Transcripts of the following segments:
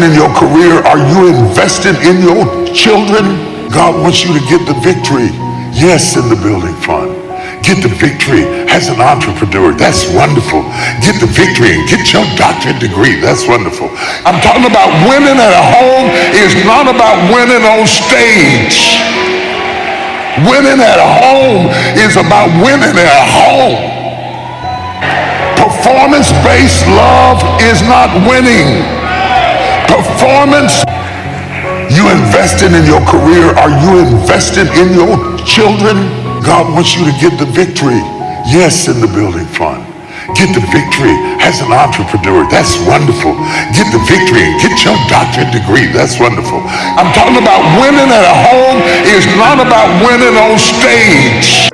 investing in your career? Are you investing in your children? God wants you to get the victory. Yes, in the building fund. Get the victory as an entrepreneur. That's wonderful. Get the victory and get your doctorate degree. That's wonderful. I'm talking about winning at home is not about winning on stage. Winning at home is about winning at home. Performance-based love is not winning. Performance. You investing in your career? Are you investing in your children? God wants you to get the victory. Yes, in the building fund. Get the victory as an entrepreneur. That's wonderful. Get the victory and get your doctorate degree. That's wonderful. I'm talking about winning at home is not about winning on stage.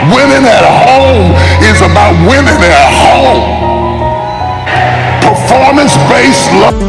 Winning at home is about winning at home. Performance-based love.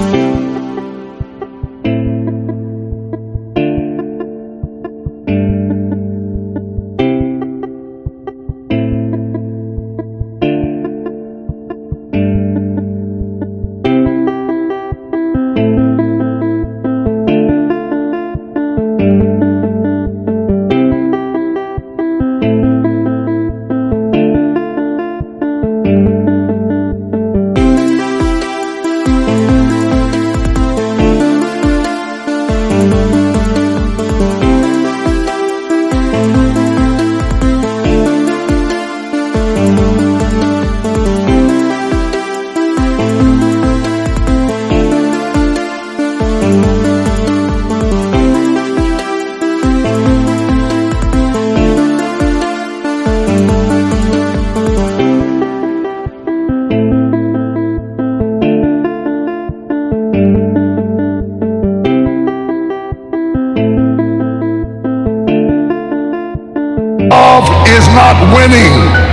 Love is not winning.